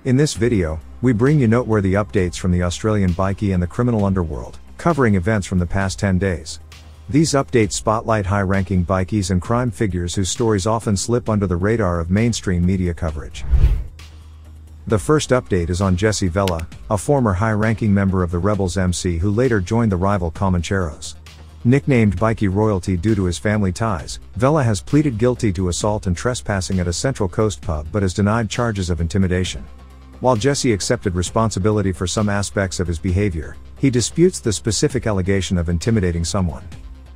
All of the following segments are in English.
In this video, we bring you noteworthy updates from the Australian bikie and the criminal underworld, covering events from the past 10 days. These updates spotlight high-ranking bikies and crime figures whose stories often slip under the radar of mainstream media coverage. The first update is on Jesy Vela, a former high-ranking member of the Rebels MC who later joined the rival Comancheros. Nicknamed Bikie royalty due to his family ties, Vela has pleaded guilty to assault and trespassing at a Central Coast pub but has denied charges of intimidation. While Jesy accepted responsibility for some aspects of his behavior, he disputes the specific allegation of intimidating someone.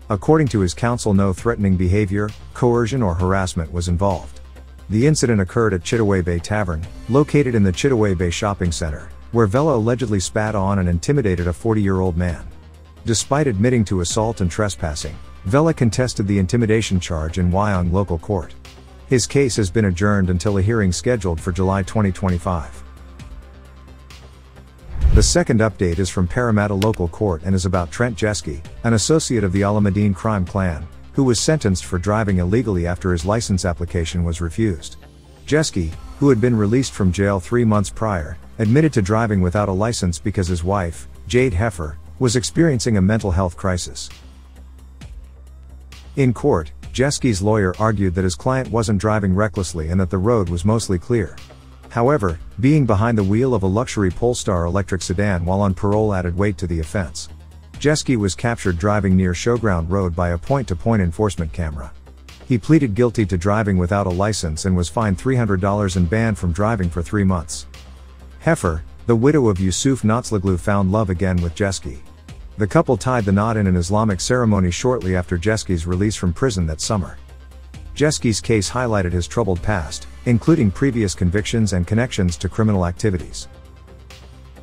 According to his counsel, no threatening behavior, coercion or harassment was involved. The incident occurred at Chittaway Bay Tavern, located in the Chittaway Bay Shopping Centre, where Vela allegedly spat on and intimidated a 40-year-old man. Despite admitting to assault and trespassing, Vela contested the intimidation charge in Wyong local court. His case has been adjourned until a hearing scheduled for July 2025. The second update is from Parramatta local court and is about Trent Jesy, an associate of the Alameddine crime clan, who was sentenced for driving illegally after his license application was refused. Jesy, who had been released from jail 3 months prior, admitted to driving without a license because his wife, Jade Heifer, was experiencing a mental health crisis. In court, Jesy's lawyer argued that his client wasn't driving recklessly and that the road was mostly clear. However, being behind the wheel of a luxury Polestar electric sedan while on parole added weight to the offense. Jesy was captured driving near Showground Road by a point-to-point enforcement camera. He pleaded guilty to driving without a license and was fined $300 and banned from driving for 3 months. Heifer, the widow of Yusuf Notzlaglu, found love again with Jesy. The couple tied the knot in an Islamic ceremony shortly after Jesy's release from prison that summer. Jesy's case highlighted his troubled past, including previous convictions and connections to criminal activities.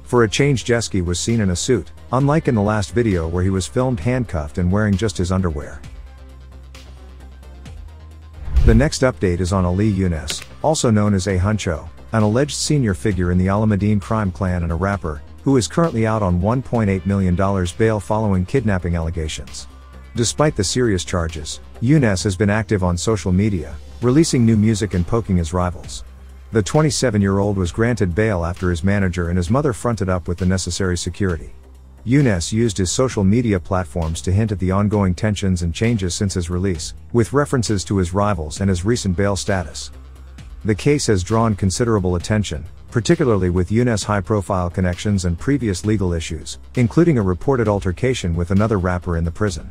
For a change, Jesy was seen in a suit, unlike in the last video where he was filmed handcuffed and wearing just his underwear. The next update is on Ali Unes, also known as A Huncho, an alleged senior figure in the Alameddine crime clan and a rapper, who is currently out on $1.8 million bail following kidnapping allegations. Despite the serious charges, Unes has been active on social media, releasing new music and poking his rivals. The 27-year-old was granted bail after his manager and his mother fronted up with the necessary security. Unes used his social media platforms to hint at the ongoing tensions and changes since his release, with references to his rivals and his recent bail status. The case has drawn considerable attention, particularly with Unes' high-profile connections and previous legal issues, including a reported altercation with another rapper in the prison.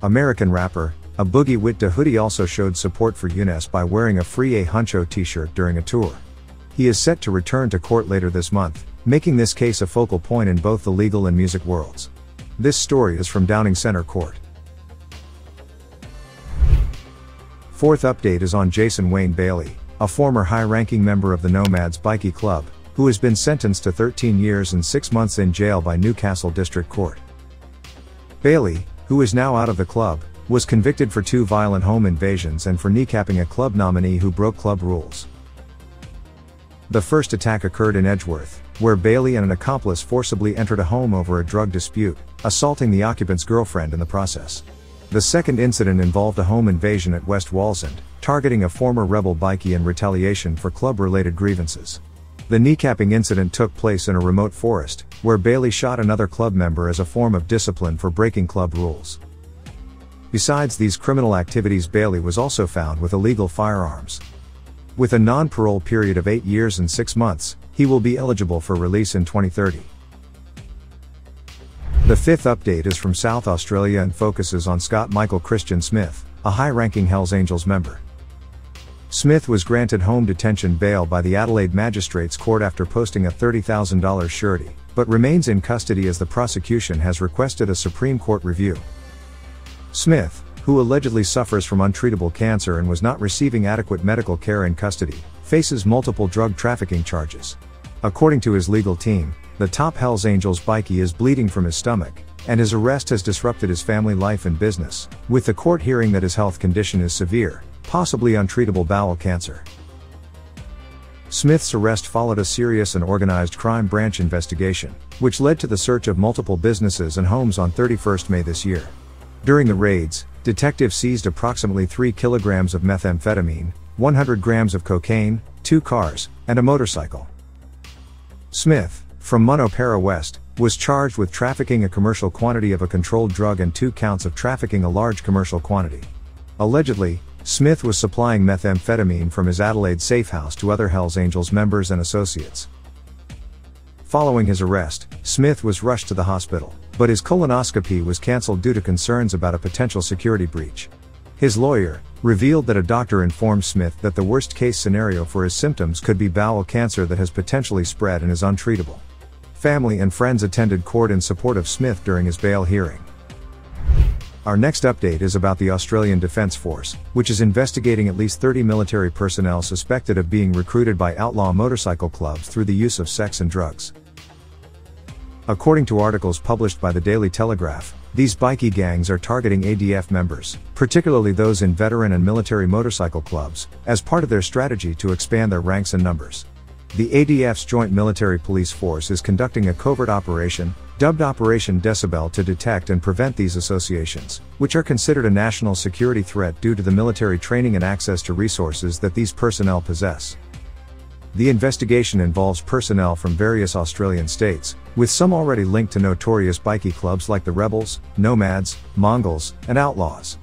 American rapper, A Boogie Wit Da Hoodie also showed support for Unes by wearing a free A Huncho t-shirt during a tour. He is set to return to court later this month, making this case a focal point in both the legal and music worlds. This story is from Downing Centre Court. Fourth update is on Jason Wayne Bailey, a former high-ranking member of the Nomads Bikie Club, who has been sentenced to 13 years and 6 months in jail by Newcastle District Court. Bailey, who is now out of the club, was convicted for 2 violent home invasions and for kneecapping a club nominee who broke club rules. The first attack occurred in Edgeworth, where Bailey and an accomplice forcibly entered a home over a drug dispute, assaulting the occupant's girlfriend in the process. The second incident involved a home invasion at West Wallsend, targeting a former rebel bikie in retaliation for club-related grievances. The kneecapping incident took place in a remote forest, where Bailey shot another club member as a form of discipline for breaking club rules. Besides these criminal activities, Bailey was also found with illegal firearms. With a non-parole period of 8 years and 6 months, he will be eligible for release in 2030. The fifth update is from South Australia and focuses on Scott Michael Christian Smith, a high-ranking Hells Angels member. Smith was granted home detention bail by the Adelaide Magistrates Court after posting a $30,000 surety, but remains in custody as the prosecution has requested a Supreme Court review. Smith, who allegedly suffers from untreatable cancer and was not receiving adequate medical care in custody, faces multiple drug trafficking charges. According to his legal team, the top Hells Angels bikie is bleeding from his stomach, and his arrest has disrupted his family life and business, with the court hearing that his health condition is severe, possibly untreatable bowel cancer. Smith's arrest followed a serious and organized crime branch investigation, which led to the search of multiple businesses and homes on 31st May this year. During the raids, detectives seized approximately 3 kilograms of methamphetamine, 100 grams of cocaine, 2 cars, and a motorcycle. Smith, from Monopera West, was charged with trafficking a commercial quantity of a controlled drug and 2 counts of trafficking a large commercial quantity. Allegedly, Smith was supplying methamphetamine from his Adelaide safe house to other Hells Angels members and associates. Following his arrest, Smith was rushed to the hospital, but his colonoscopy was cancelled due to concerns about a potential security breach. His lawyer revealed that a doctor informed Smith that the worst-case scenario for his symptoms could be bowel cancer that has potentially spread and is untreatable. Family and friends attended court in support of Smith during his bail hearing. Our next update is about the Australian Defence Force, which is investigating at least 30 military personnel suspected of being recruited by outlaw motorcycle clubs through the use of sex and drugs. According to articles published by the Daily Telegraph, these bikie gangs are targeting ADF members, particularly those in veteran and military motorcycle clubs, as part of their strategy to expand their ranks and numbers. The ADF's Joint Military Police Force is conducting a covert operation, dubbed Operation Decibel, to detect and prevent these associations, which are considered a national security threat due to the military training and access to resources that these personnel possess. The investigation involves personnel from various Australian states, with some already linked to notorious bikie clubs like the Rebels, Nomads, Mongols, and Outlaws.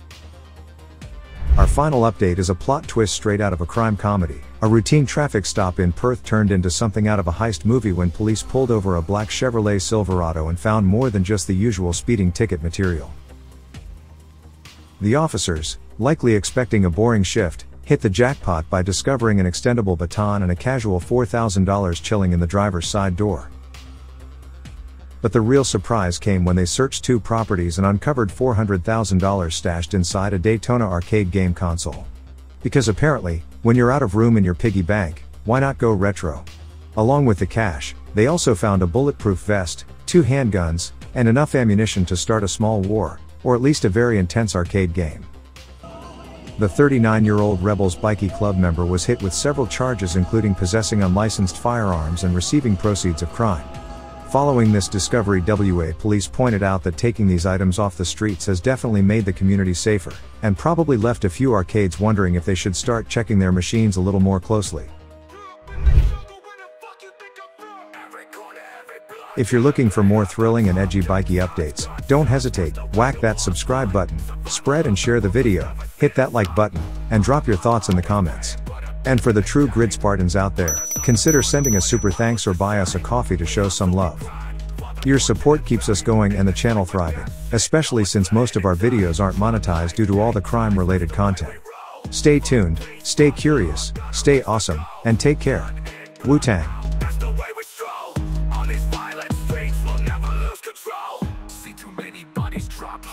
Our final update is a plot twist straight out of a crime comedy. A routine traffic stop in Perth turned into something out of a heist movie when police pulled over a black Chevrolet Silverado and found more than just the usual speeding ticket material. The officers, likely expecting a boring shift, hit the jackpot by discovering an extendable baton and a casual $4,000 chilling in the driver's side door. But the real surprise came when they searched 2 properties and uncovered $400,000 stashed inside a Daytona arcade game console. Because apparently, when you're out of room in your piggy bank, why not go retro? Along with the cash, they also found a bulletproof vest, 2 handguns, and enough ammunition to start a small war, or at least a very intense arcade game. The 39-year-old Rebels Bikie Club member was hit with several charges including possessing unlicensed firearms and receiving proceeds of crime. Following this discovery, WA police pointed out that taking these items off the streets has definitely made the community safer, and probably left a few arcades wondering if they should start checking their machines a little more closely. If you're looking for more thrilling and edgy bikie updates, don't hesitate, whack that subscribe button, spread and share the video, hit that like button, and drop your thoughts in the comments. And for the true grid Spartans out there, consider sending a super thanks or buy us a coffee to show some love. Your support keeps us going and the channel thriving, especially since most of our videos aren't monetized due to all the crime-related content. Stay tuned, stay curious, stay awesome, and take care. Wu-Tang. See too many bodies drop.